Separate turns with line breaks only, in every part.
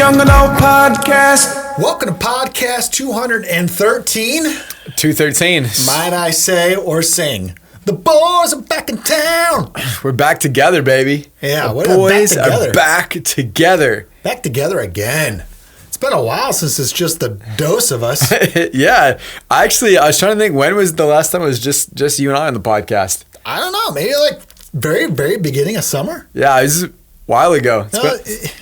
Young and Old Podcast.
Welcome to podcast 213.
213.
Might I say or sing? The boys are back in town.
We're back together, baby.
Yeah,
the
we're
boys
back together.
are back together.
Back together again. It's been a while since it's just the dose of us.
Yeah. I was trying to think, when was the last time it was just you and I on the podcast?
I don't know. Maybe like very, very beginning of summer.
Yeah, it was a while ago.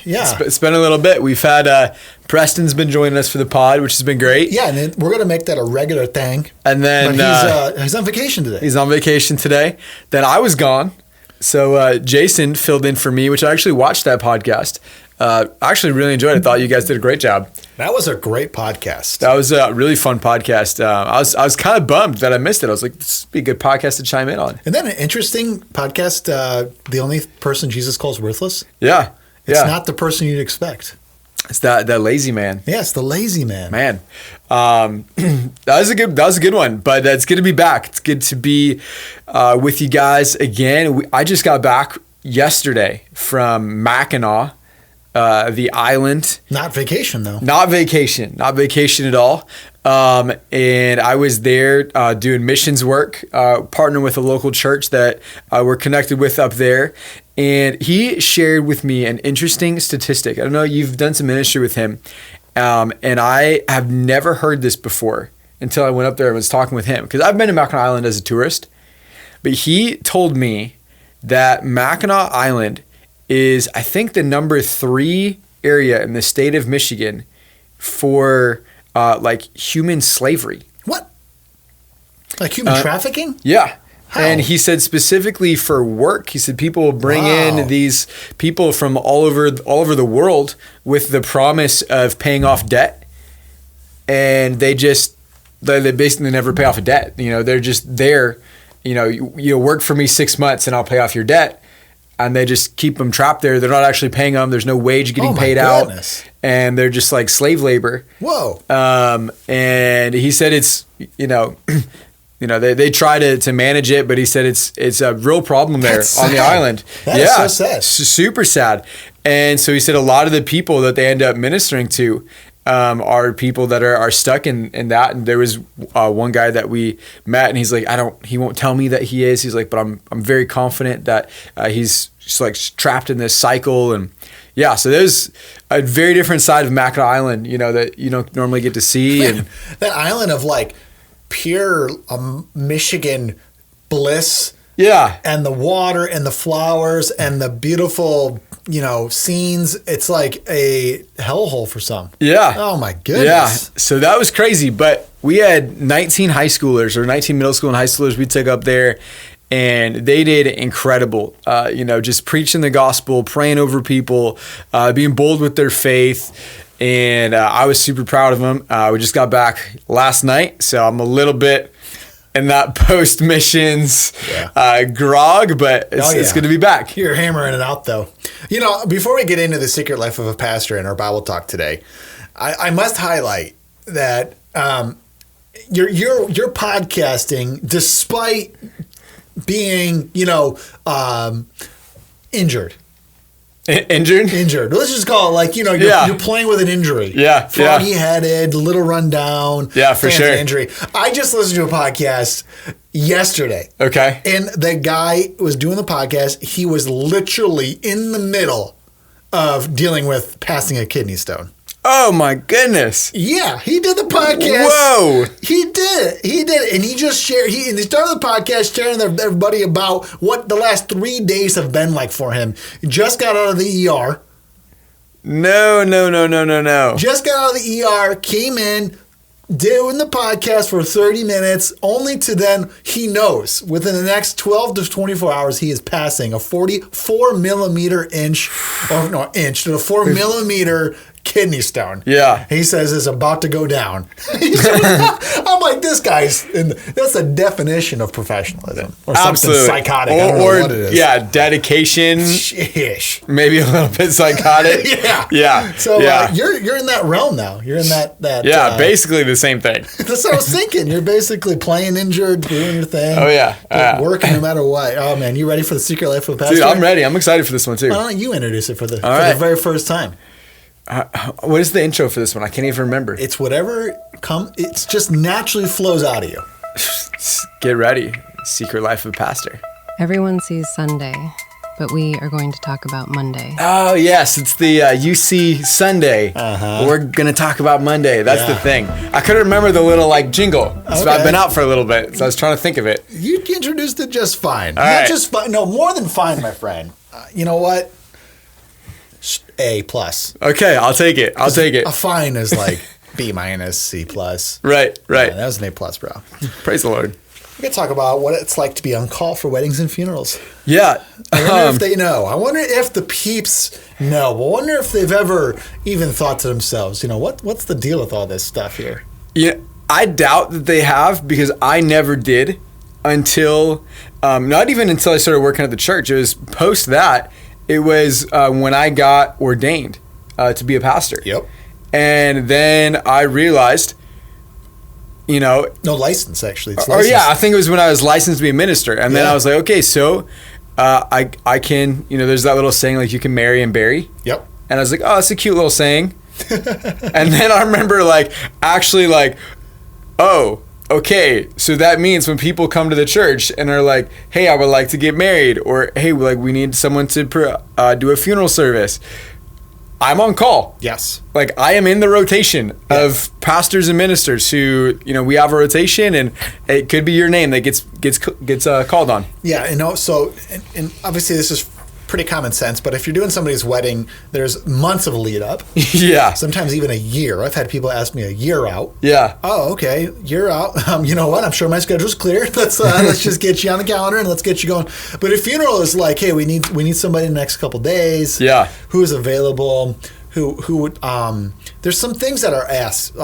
It's been a little bit. We've had Preston's been joining us for the pod, which has been great.
Yeah, and then we're going to make that a regular thing.
And then
but he's on vacation today.
He's on vacation today. Then I was gone. So Jason filled in for me, which I actually watched that podcast. I actually really enjoyed it. I thought you guys did a great job.
That was a great podcast.
That was a really fun podcast. I was kind of bummed that I missed it. I was like, this would be a good podcast to chime in on.
Isn't that an interesting podcast? The only person Jesus calls worthless?
Yeah.
It's not the person you'd expect.
It's that lazy man.
Yeah, it's the lazy man.
Man. That was a good one, but it's good to be back. It's good to be with you guys again. I just got back yesterday from Mackinac. The island.
Not vacation, though.
Not vacation at all. And I was there doing missions work, partnering with a local church that we're connected with up there. And he shared with me an interesting statistic. I don't know, you've done some ministry with him. And I have never heard this before until I went up there and was talking with him. Because I've been to Mackinac Island as a tourist. But he told me that Mackinac Island is, I think, the number 3 area in the state of Michigan for like human slavery.
What? Like human trafficking?
Yeah.
How?
And he said specifically for work, he said people will bring in these people from all over the world with the promise of paying off debt. And they basically never pay off a debt. You know, they're just there, you work for me 6 months and I'll pay off your debt. And they just keep them trapped there. They're not actually paying them. There's no wage getting paid out. And they're just like slave labor.
Whoa.
And he said it's, they try to manage it, but he said it's a real problem there on the island.
That's so sad.
Super sad. And so he said a lot of the people that they end up ministering to are people that are stuck in that. And there was one guy that we met, and he's like, he won't tell me that he is. He's like, but I'm very confident that he's just like trapped in this cycle. And yeah, so there's a very different side of Mackinac Island, that you don't normally get to see. And
that island of like pure Michigan bliss.
Yeah.
And the water and the flowers and the beautiful, scenes. It's like a hellhole for some.
Yeah.
Oh my goodness.
Yeah. So that was crazy. But we had 19 high schoolers or 19 middle school and high schoolers we took up there, and they did incredible. Just preaching the gospel, praying over people, being bold with their faith. And I was super proud of them. We just got back last night, so I'm a little bit in that post-missions grog, but it's good to be back.
You're hammering it out, though. Before we get into the secret life of a pastor and our Bible talk today, I must highlight that you're podcasting despite being, injured. Injured. Let's just call it like, you're playing with an injury.
Yeah.
Froggy-headed, little rundown.
Yeah, for sure.
Injury. I just listened to a podcast yesterday.
Okay.
And the guy was doing the podcast. He was literally in the middle of dealing with passing a kidney stone.
Oh my goodness.
Yeah, he did the podcast.
Whoa.
He did it. And he just shared, and he started the podcast sharing with everybody about what the last 3 days have been like for him. He just got out of the ER.
No.
Just got out of the ER, came in, doing the podcast for 30 minutes, only to then, he knows, within the next 12 to 24 hours, he is passing a 44 millimeter to a 4 millimeter kidney stone.
Yeah.
He says it's about to go down. I'm like, this guy's, that's the definition of professionalism. Or something
Absolutely.
Psychotic. I don't know what it is.
Yeah, dedication.
Ish.
Maybe a little bit psychotic.
Yeah. So
yeah.
You're in that realm now. You're in that.
Yeah, basically the same thing.
That's what I was thinking. You're basically playing injured, doing your thing.
Oh, yeah.
Working no matter what. Oh, man. You ready for the secret life of a pastor?
Dude, I'm ready. I'm excited for this one, too.
Why don't you introduce it for the
right.
very first time?
What is the intro for this one? I can't even remember.
It's whatever it's just naturally flows out of you.
Get ready. Secret Life of a Pastor.
Everyone sees Sunday, but we are going to talk about Monday.
Oh, yes. It's the UC Sunday. We're going to talk about Monday. That's the thing. I couldn't remember the little jingle. So I've been out for a little bit, so I was trying to think of it.
You introduced it just fine.
All
Not
right.
just fine. No, more than fine, my friend. You know what? A plus.
Okay, I'll take it.
A fine is like B minus, C plus.
Right.
Yeah, that was an A plus, bro.
Praise the Lord.
We're going to talk about what it's like to be on call for weddings and funerals.
Yeah.
I wonder if they know. I wonder if the peeps know. I wonder if they've ever even thought to themselves, what's the deal with all this stuff here?
Yeah, I doubt that they have, because I never did until, not even until I started working at the church. It was post that. It was when I got ordained to be a pastor.
Yep.
And then I realized,
No license, actually. It's
I
licensed.
think it was when I was licensed to be a minister. And then
Yeah.
I was like, okay, so I can, there's that little saying, you can marry and bury.
Yep.
And I was like, oh, that's a cute little saying. And then I remember oh, okay, so that means when people come to the church and are like, hey, I would like to get married, or hey, we need someone to do a funeral service, I'm on call.
Yes.
I am in the rotation of pastors and ministers who, we have a rotation, and it could be your name that gets called on.
Yeah, so and obviously this is pretty common sense, but if you're doing somebody's wedding, there's months of lead up.
Yeah.
Sometimes even a year. I've had people ask me a year out.
Yeah.
Oh, okay, year out. You know what? I'm sure my schedule's clear. Let's just get you on the calendar and let's get you going. But a funeral is like, hey, we need somebody in the next couple days.
Yeah.
Who's available? Who would? There's some things that are asked.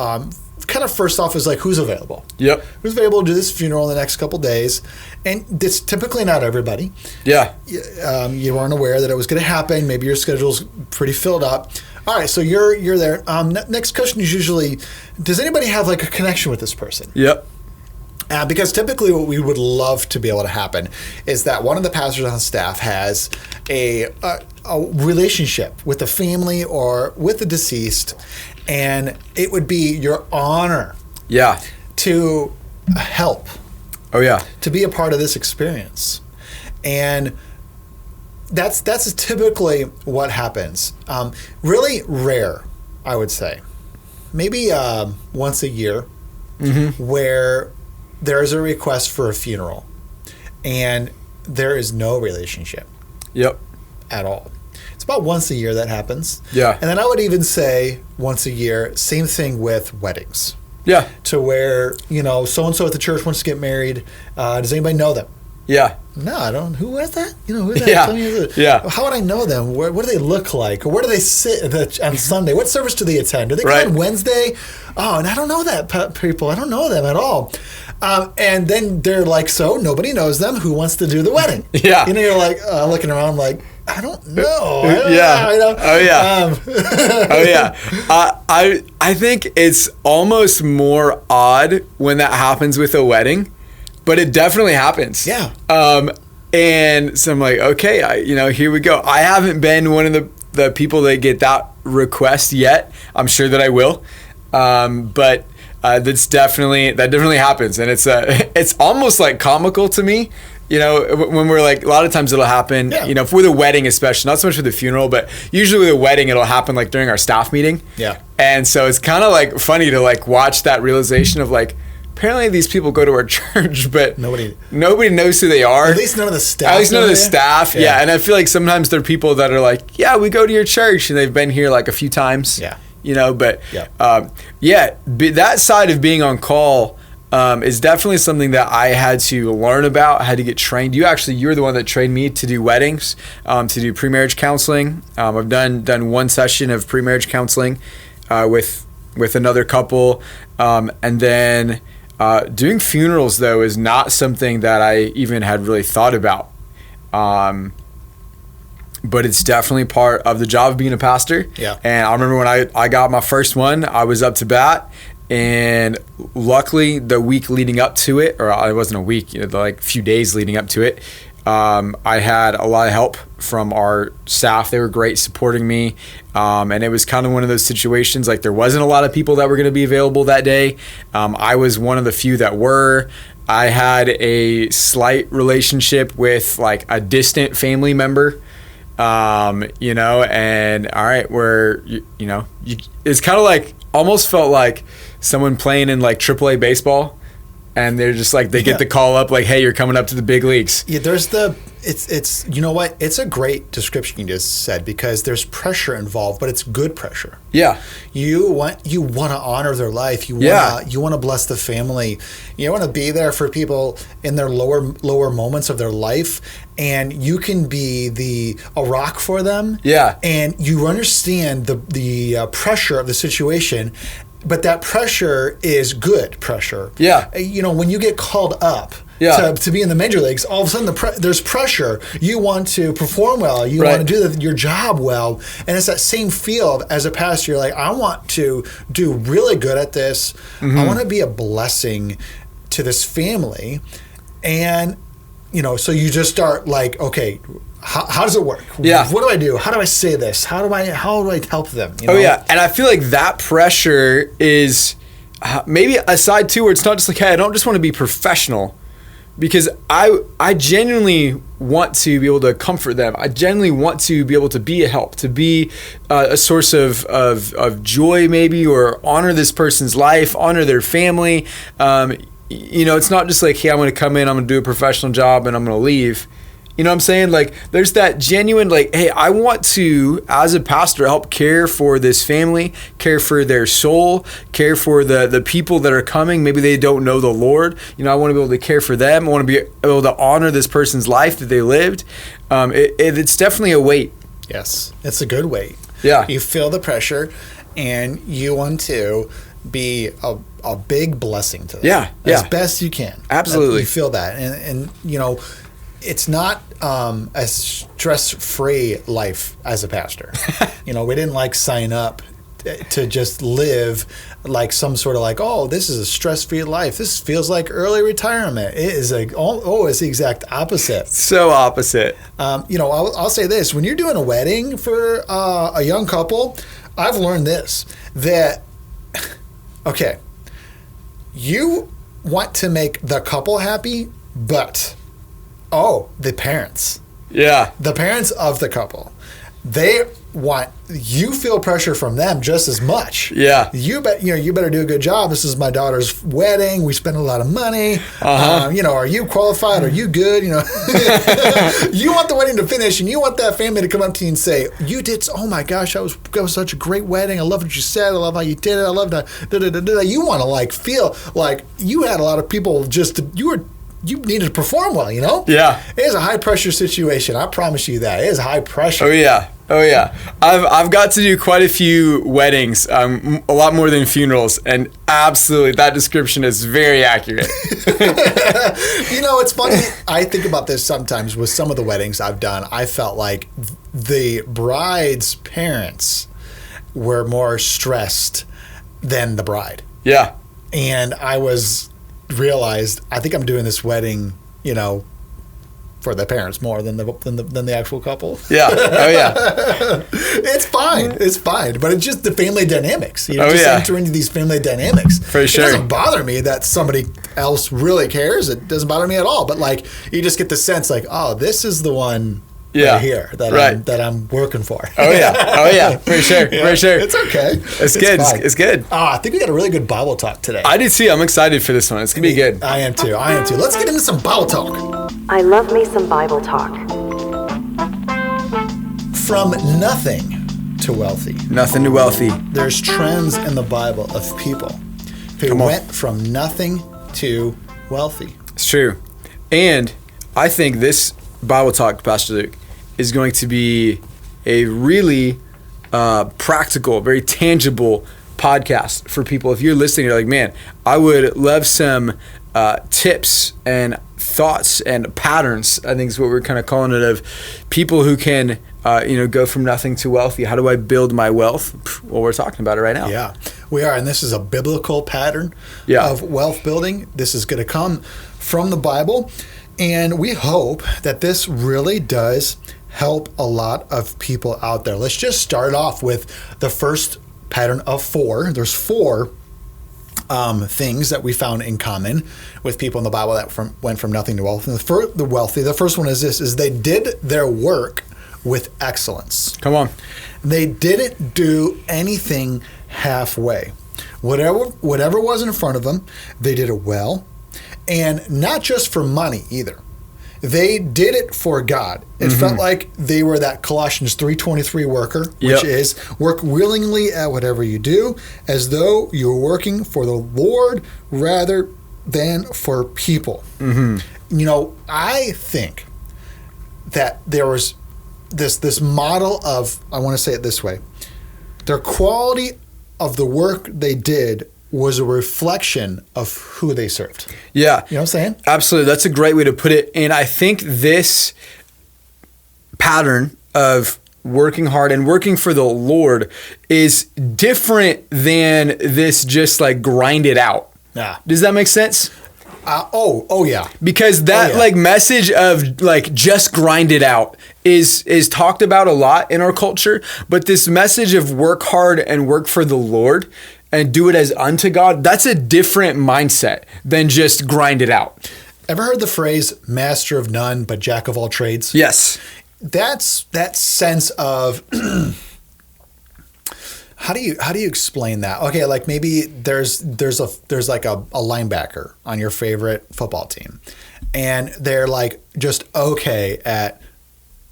Kind of first off is who's available.
Yep.
Who's available to do this funeral in the next couple days? And it's typically not everybody.
Yeah.
You weren't aware that it was going to happen. Maybe your schedule's pretty filled up. All right, so you're there. Next question is usually, does anybody have a connection with this person?
Yep.
Because typically what we would love to be able to happen is that one of the pastors on staff has a relationship with the family or with the deceased, and it would be your honor
Yeah.
to help,
Oh, yeah.
to be a part of this experience. And that's typically what happens. Really rare, I would say. Maybe once a year, where there's a request for a funeral and there is no relationship
Yep.
at all. It's about once a year that happens.
Yeah.
And then I would even say once a year, same thing with weddings.
Yeah.
To where, so-and-so at the church wants to get married. Does anybody know them?
Yeah.
No, I don't. Who is that? Who is that?
Yeah.
Tell me who that-
Yeah.
How would I know them? What do they look like? Or where do they sit on Sunday? What service do they attend? Do they come
Right.
on Wednesday? Oh, and I don't know that people. I don't know them at all. And then they're like, so nobody knows them. Who wants to do the wedding?
Yeah.
You're like looking around like, I don't know.
Yeah.
I don't-
Oh, yeah. Oh, yeah. I think it's almost more odd when that happens with a wedding, but it definitely happens.
Yeah.
And so I'm like, okay, here we go. I haven't been one of the people that get that request yet. I'm sure that I will. But that definitely happens. And it's almost comical to me. When we're a lot of times it'll happen,
Yeah.
with a wedding especially, not so much with the funeral, but usually with a wedding, it'll happen during our staff meeting.
Yeah.
And so it's kind of funny to watch that realization of apparently these people go to our church, but
Nobody
knows who they are.
At least none of the staff.
At least none of
know
the
you.
staff. Yeah. And I feel sometimes there are people that are yeah, we go to your church, and they've been here a few times.
Yeah.
But
Yeah.
that side of being on call is definitely something that I had to learn about, had to get trained. You were the one that trained me to do weddings, to do pre-marriage counseling. I've done one session of pre-marriage counseling with another couple, and then doing funerals though is not something that I even had really thought about. But it's definitely part of the job of being a pastor.
Yeah.
And I remember when I got my first one, I was up to bat. And luckily, the week leading up to it, or it wasn't a week, the few days leading up to it, I had a lot of help from our staff. They were great supporting me. And it was kind of one of those situations, like there wasn't a lot of people that were going to be available that day. I was one of the few that were. I had a slight relationship with like a distant family member, and all right, it's kind of like, almost felt like someone playing in like AAA baseball, and they're just like, they get the call up like, hey, you're coming up to the big leagues.
Yeah, it's you know what? It's a great description you just said, because there's pressure involved, but it's good pressure.
Yeah.
You want to honor their life. You want to bless the family. You want to be there for people in their lower moments of their life, and you can be a rock for them. Yeah. And you understand the pressure of the situation, but that pressure is good pressure. Yeah. When you get called up to be in the major leagues, all of a sudden there's pressure. You want to perform well. You want to do your job well. And it's that same feel as a pastor. You're like, I want to do really good at this. I want to be a blessing to this family. And, so you just start like, okay, how does it work? Yeah. What do I do? How do I say this? How do I help them?
Oh, yeah. And I feel like that pressure is maybe a side too, where it's not just like, hey, I don't just want to be professional, because I genuinely want to be able to comfort them. I genuinely want to be able to be a help, to be a source of joy maybe, or honor this person's life, honor their family. It's not just like, hey, I'm going to come in, I'm going to do a professional job, and I'm going to leave. You know what I'm saying? Like, there's that genuine, like, hey, I want to, as a pastor, help care for this family, care for their soul, care for the people that are coming. Maybe they don't know the Lord. I want to be able to care for them. I want to be able to honor this person's life that they lived. It's definitely a weight.
Yes, it's a good weight.
Yeah.
You feel the pressure, and you want to be a big blessing to them. Yeah. As best you can.
Absolutely.
You feel that. And it's not a stress-free life as a pastor. We didn't sign up to just live like some sort of like, oh, this is a stress-free life. This feels like early retirement. It is it's the exact opposite.
So opposite.
I'll say this: when you're doing a wedding for a young couple, I've learned this, that okay, you want to make the couple happy, but the parents. Yeah. The parents of the couple. You feel pressure from them just as much. Yeah. You better do a good job. This is my daughter's wedding. We spend a lot of money. Are you qualified? Are you good? You want the wedding to finish, and you want that family to come up to you and say, you did, oh my gosh, that was such a great wedding. I love what you said. I love how you did it. I love that. You want to feel like you had a lot of people you needed to perform well, Yeah. It is a high pressure situation. I promise you that. It is high pressure.
Oh yeah. I've got to do quite a few weddings, a lot more than funerals, and absolutely that description is very accurate.
It's funny. I think about this sometimes with some of the weddings I've done. I felt like the bride's parents were more stressed than the bride. Yeah. And I realized I think I'm doing this wedding, for the parents more than the actual couple. Yeah. Oh yeah. It's fine, but it's just the family dynamics. Enter into these family dynamics.
For sure.
It doesn't bother me that somebody else really cares. It doesn't bother me at all. But you just get the sense oh, this is the one. Right here that I'm working for.
Oh yeah, for sure.
It's okay.
It's good. It's good.
I think we got a really good Bible talk today.
I do too. I'm excited for this one. It's gonna be good.
I am too. Let's get into some Bible talk.
I love me some Bible talk.
From nothing to wealthy.
Nothing to wealthy.
There's trends in the Bible of people who went from nothing to wealthy.
It's true. And I think this Bible talk, Pastor Luke, is going to be a really practical, very tangible podcast for people. If you're listening, you're like, man, I would love some tips and thoughts and patterns, I think is what we're kind of calling it, of people who can go from nothing to wealthy. How do I build my wealth? Well, we're talking about it right now.
Yeah, we are. And this is a biblical pattern of wealth building. This is going to come from the Bible. And we hope that this really does help a lot of people out there. Let's just start off with the first pattern of 4. There's 4 things that we found in common with people in the Bible that went from nothing to wealth. And the wealthy, the first one is this, is they did their work with excellence.
Come on.
They didn't do anything halfway. Whatever was in front of them, they did it well. And not just for money either. They did it for God. It felt like they were that Colossians 3:23 worker, which is work willingly at whatever you do, as though you're working for the Lord rather than for people. I think that there was this model of, I want to say it this way, their quality of the work they did was a reflection of who they served.
Yeah.
You know what I'm saying?
Absolutely. That's a great way to put it. And I think this pattern of working hard and working for the Lord is different than this just like grind it out.
Yeah.
Does that make sense?
Oh yeah.
Because that like message of like just grind it out is talked about a lot in our culture, but this message of work hard and work for the Lord and do it as unto God, that's a different mindset than just grind it out.
Ever heard the phrase master of none but jack of all trades?
Yes.
That's that sense of how do you explain that? Okay, like maybe there's like a linebacker on your favorite football team, and they're like just okay at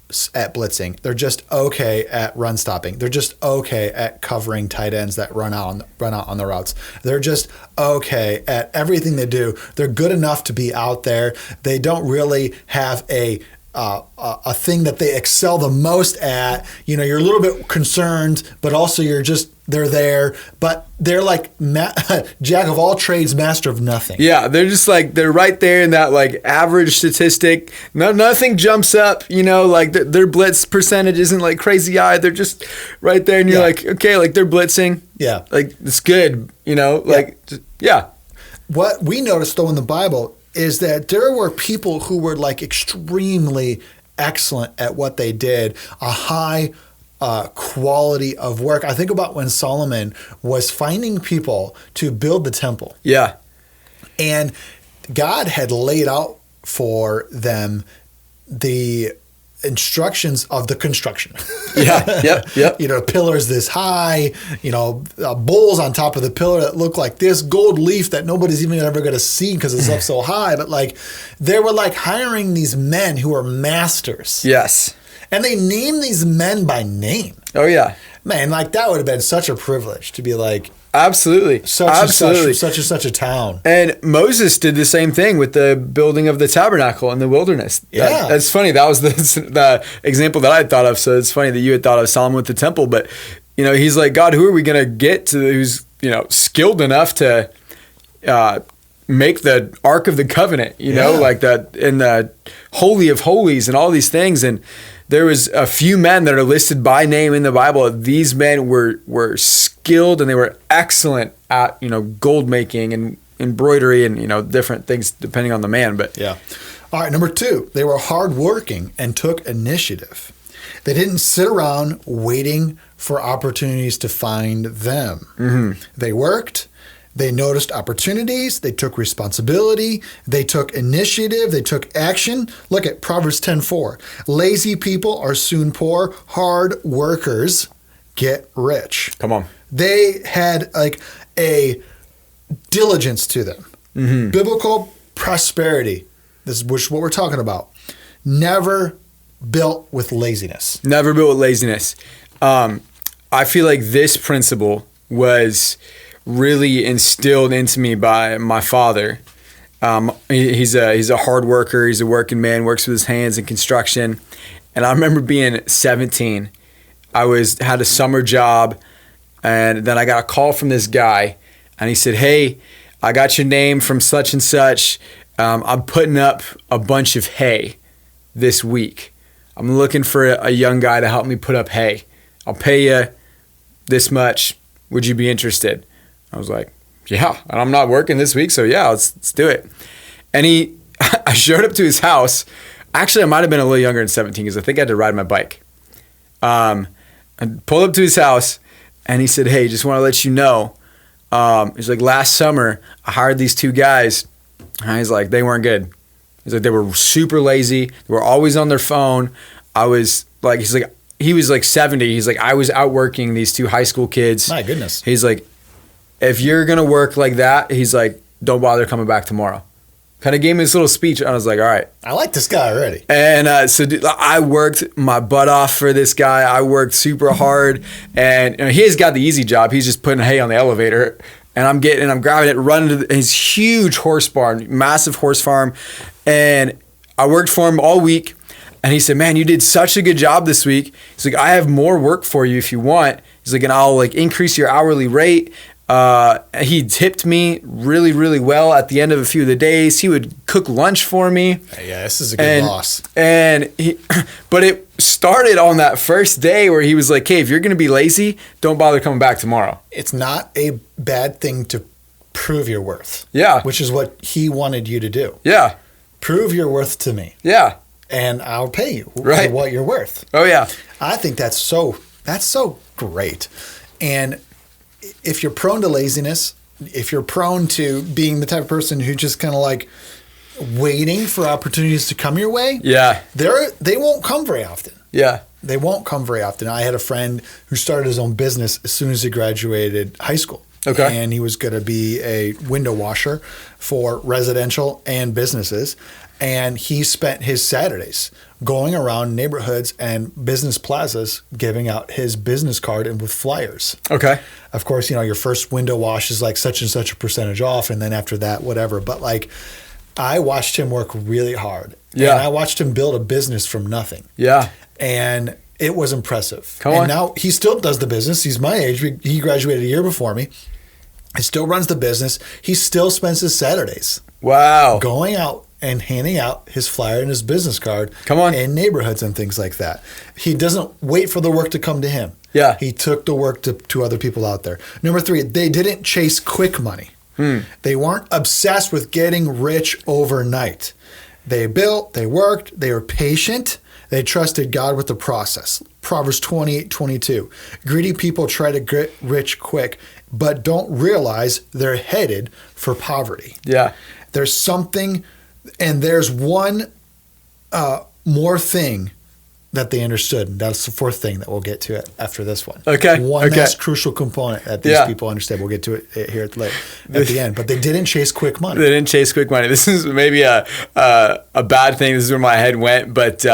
blitzing. They're just okay at run stopping. They're just okay at covering tight ends that run out on the routes. They're just okay at everything they do. They're good enough to be out there. They don't really have a thing that they excel the most at. You're a little bit concerned, but also they're there, but they're like jack of all trades, master of nothing.
Yeah, they're just like, they're right there in that like average statistic. Nothing jumps up, like their blitz percentage isn't like crazy high. They're just right there, and you're like, okay, like they're blitzing.
Yeah.
Like it's good, like, yeah.
What we noticed though in the Bible is that there were people who were like extremely excellent at what they did, a high quality of work. I think about when Solomon was finding people to build the temple.
Yeah.
And God had laid out for them the instructions of the construction.
Yeah. Yep.
Pillars this high, bowls on top of the pillar that look like this, gold leaf that nobody's even ever going to see because it's up so high. But like they were like hiring these men who are masters.
Yes.
And they named these men by name.
Oh yeah.
Man, like that would have been such a privilege to be like,
absolutely.
such and such a town.
And Moses did the same thing with the building of the tabernacle in the wilderness.
Yeah.
That's funny. That was the example that I thought of. So it's funny that you had thought of Solomon with the temple. But, he's like, God, who are we going to get to who's, skilled enough to make the Ark of the Covenant, like that in the Holy of Holies and all these things. And there was a few men that are listed by name in the Bible. These men were skilled and they were excellent at, gold making and embroidery and, different things depending on the man. But
yeah. All right. Number 2, they were hardworking and took initiative. They didn't sit around waiting for opportunities to find them. Mm-hmm. They worked. They noticed opportunities. They took responsibility. They took initiative. They took action. Look at Proverbs 10:4. Lazy people are soon poor. Hard workers get rich.
Come on.
They had like a diligence to them. Mm-hmm. Biblical prosperity, this is what we're talking about, never built with laziness.
Never built with laziness. I feel like this principle was really instilled into me by my father. He's a hard worker. He's a working man, works with his hands in construction. And I remember being 17. I had a summer job, and then I got a call from this guy, and he said, "Hey, I got your name from such and such. I'm putting up a bunch of hay this week. I'm looking for a young guy to help me put up hay. I'll pay you this much. Would you be interested?" I was like, "Yeah, and I'm not working this week, so yeah, let's do it." And I showed up to his house. Actually, I might have been a little younger than 17 because I think I had to ride my bike. I pulled up to his house and he said, hey, just want to let you know. He's like, last summer, I hired these 2 guys. And he's like, they weren't good. He's like, they were super lazy. They were always on their phone. He was like 70. He's like, I was out working these 2 high school kids.
My goodness.
He's like, if you're going to work like that, he's like, don't bother coming back tomorrow. Kind of gave me this little speech. And I was like, all right.
I like this guy already.
And so dude, I worked my butt off for this guy. I worked super hard. And he's got the easy job. He's just putting hay on the elevator. And I'm grabbing it, running to his huge horse barn, massive horse farm. And I worked for him all week. And he said, man, you did such a good job this week. He's like, I have more work for you if you want. He's like, and I'll like increase your hourly rate. He tipped me really, really well at the end of a few of the days. He would cook lunch for me.
Yeah, this is a good boss.
But it started on that first day where he was like, hey, if you're going to be lazy, don't bother coming back tomorrow.
It's not a bad thing to prove your worth.
Yeah.
Which is what he wanted you to do.
Yeah.
Prove your worth to me.
Yeah.
And I'll pay you for
right.
what you're worth.
Oh, yeah.
I think that's so great. And if you're prone to laziness, if you're prone to being the type of person who just kind of like waiting for opportunities to come your way,
yeah,
they won't come very often.
Yeah.
They won't come very often. I had a friend who started his own business as soon as he graduated high school.
Okay.
And he was going to be a window washer for residential and businesses. And he spent his Saturdays going around neighborhoods and business plazas giving out his business card and with flyers.
Okay.
Of course, your first window wash is like such and such a percentage off. And then after that, whatever. But like, I watched him work really hard.
Yeah.
And I watched him build a business from nothing.
Yeah.
And it was impressive.
Come on.
And now he still does the business. He's my age. He graduated a year before me. He still runs the business. He still spends his Saturdays
Wow.
going out and handing out his flyer and his business card
Come on.
in neighborhoods and things like that. He doesn't wait for the work to come to him.
Yeah.
He took the work to other people out there. Number 3, they didn't chase quick money. They weren't obsessed with getting rich overnight. They built, they worked, they were patient, they trusted God with the process. Proverbs 28:22. Greedy people try to get rich quick, but don't realize they're headed for poverty.
Yeah.
There's something, and there's one more thing that they understood. That's the 4th thing that we'll get to it after this one.
Okay.
One
Okay.
last crucial component that these people understand. We'll get to it here at the end. But they didn't chase quick money.
They didn't chase quick money. This is maybe a bad thing. This is where my head went, but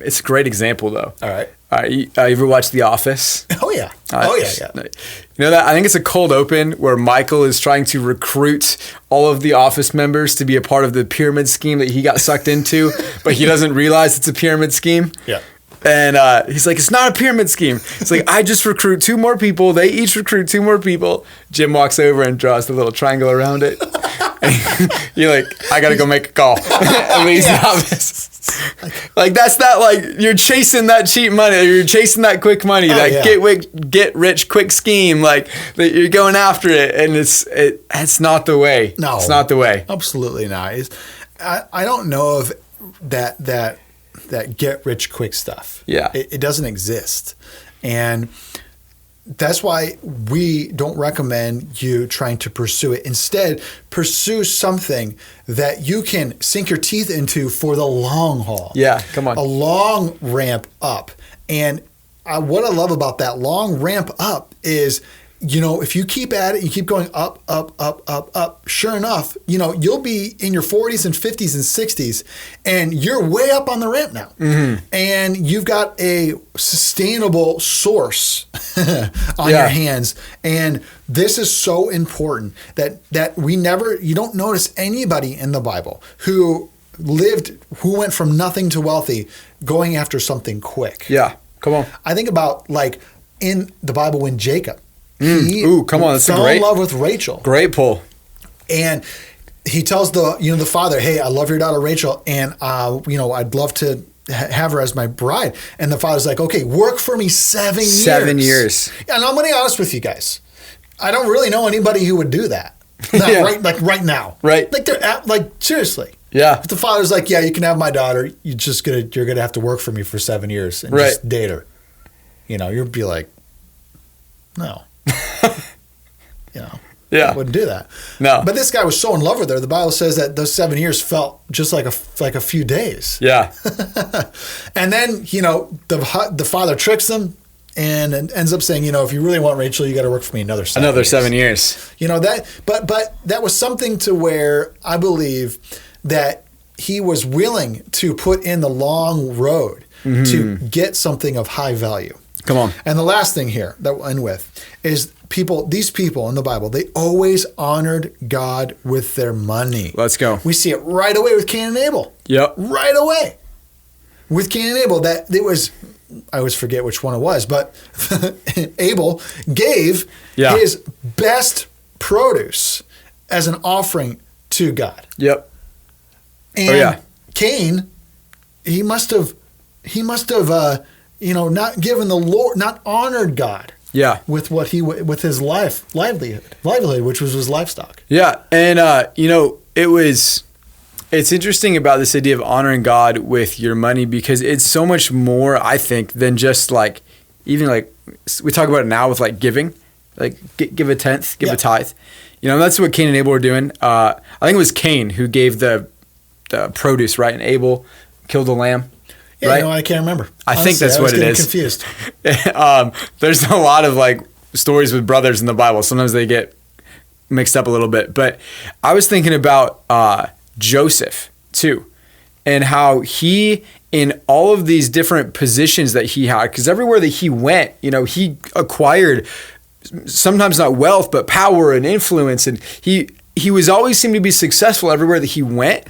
it's a great example though.
All right.
You ever watch The Office?
Oh yeah.
You know that? I think it's a cold open where Michael is trying to recruit all of the office members to be a part of the pyramid scheme that he got sucked into, but he doesn't realize it's a pyramid scheme.
Yeah.
And he's like, it's not a pyramid scheme. It's like, I just recruit 2 more people. They each recruit 2 more people. Jim walks over and draws the little triangle around it. You're like, I got to go make a call. And leaves the office. Like, that's not like, you're chasing that cheap money. You're chasing that quick money, get rich quick scheme. Like, that you're going after it. And it's not the way.
No.
It's not the way.
Absolutely not. I don't know of that get rich quick stuff.
Yeah.
It doesn't exist. And that's why we don't recommend you trying to pursue it. Instead, pursue something that you can sink your teeth into for the long haul.
Yeah, come on.
A long ramp up. And what I love about that long ramp up is, if you keep at it, you keep going up, up, up, up, up, sure enough, you'll be in your 40s and 50s and 60s, and you're way up on the ramp now. Mm-hmm. And you've got a sustainable source on your hands. And this is so important that you don't notice anybody in the Bible who went from nothing to wealthy going after something quick.
Yeah, come on.
I think about like in the Bible when Jacob,
come on, that's
fell in love with Rachel.
Great pull.
And he tells the father, hey, I love your daughter Rachel, and I'd love to have her as my bride. And the father's like, okay, work for me 7 years.
7 years.
And I'm going to be honest with you guys. I don't really know anybody who would do that. Right now.
Right.
Like seriously.
Yeah.
If the father's like, yeah, you can have my daughter, you're gonna have to work for me for 7 years and just date her. You'd be like, no.
Yeah.
I wouldn't do that.
No.
But this guy was so in love with her. The Bible says that those 7 years felt just like a few days.
Yeah.
And then, the father tricks him and ends up saying, if you really want Rachel, you got to work for me another 7 years.
Another 7 years.
But that was something to where I believe that he was willing to put in the long road to get something of high value.
Come on.
And the last thing here that we'll end with is these people in the Bible, they always honored God with their money.
Let's go.
We see it right away with Cain and Abel.
Yep.
Right away. With Cain and Abel, that it was, I always forget which one it was, but Abel gave his best produce as an offering to God.
Yep.
And Cain, he must have not given the Lord, not honored God.
Yeah.
With with his livelihood, which was his livestock.
Yeah. And, it's interesting about this idea of honoring God with your money because it's so much more, I think, than just even we talk about it now with giving, give a tenth, give a tithe. That's what Cain and Abel were doing. I think it was Cain who gave the produce, right? And Abel killed the lamb.
Yeah,
right?
I can't remember.
I think that's what it is.
Confused.
There's a lot of stories with brothers in the Bible. Sometimes they get mixed up a little bit. But I was thinking about Joseph too, and how he, in all of these different positions that he had, because everywhere that he went, he acquired sometimes not wealth, but power and influence. And he was always seemed to be successful everywhere that he went.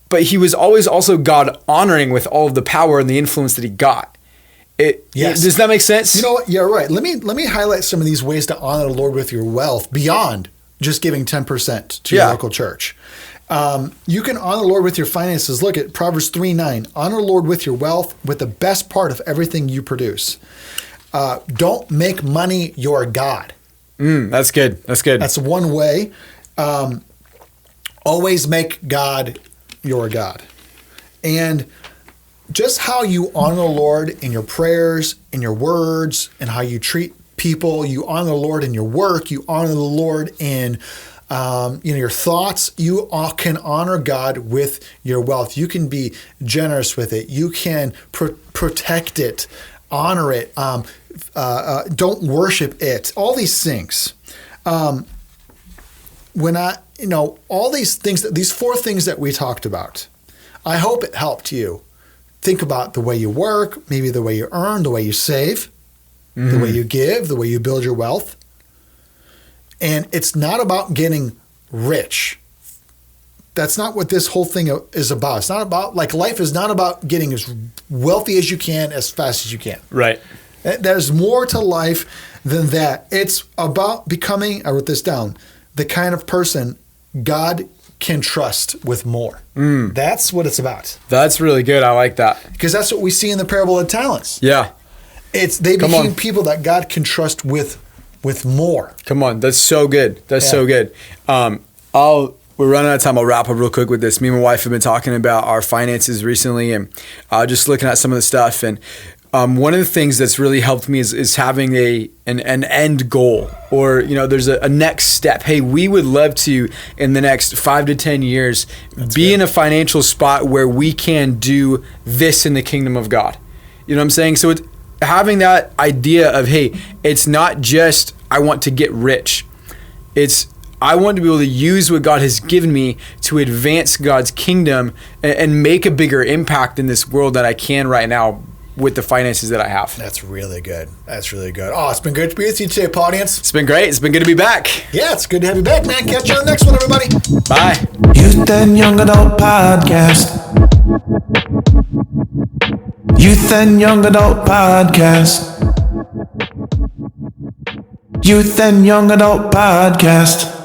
But he was always also God honoring with all of the power and the influence that he got. Does that make sense?
You know what? Yeah, right. Let me highlight some of these ways to honor the Lord with your wealth beyond just giving 10% to your local church. You can honor the Lord with your finances. Look at Proverbs 3:9. Honor the Lord with your wealth, with the best part of everything you produce. Don't make money your God.
That's good.
That's one way. Always make God your God. And just how you honor the Lord in your prayers, in your words, and how you treat people, you honor the Lord in your work, you honor the Lord in your thoughts, you can honor God with your wealth. You can be generous with it. You can protect it, honor it, don't worship it. All these things. All these things, these 4 things that we talked about, I hope it helped you think about the way you work, maybe the way you earn, the way you save, the way you give, the way you build your wealth. And it's not about getting rich. That's not what this whole thing is about. It's not about, life is not about getting as wealthy as you can as fast as you can.
Right.
There's more to life than that. It's about becoming, I wrote this down, the kind of person God can trust with more. That's what it's about.
That's really good. I like that.
Because that's what we see in the parable of talents.
Yeah.
They became people that God can trust with more.
Come on. That's so good. So good. We're running out of time. I'll wrap up real quick with this. Me and my wife have been talking about our finances recently and just looking at some of the stuff. And one of the things that's really helped me is having an end goal, or there's a next step. Hey, we would love to, in the next 5 to 10 years, be in a financial spot where we can do this in the kingdom of God. You know what I'm saying? So it's having that idea of, hey, it's not just I want to get rich. It's I want to be able to use what God has given me to advance God's kingdom and make a bigger impact in this world than I can right now with the finances that I have.
That's really good. Oh, it's been great to be with you today, audience.
It's been great. It's been good to be back.
Yeah, it's good to have you back, man. Catch you on the next one, everybody.
Bye.
Youth and Young Adult Podcast. Youth and Young Adult Podcast. Youth and Young Adult Podcast.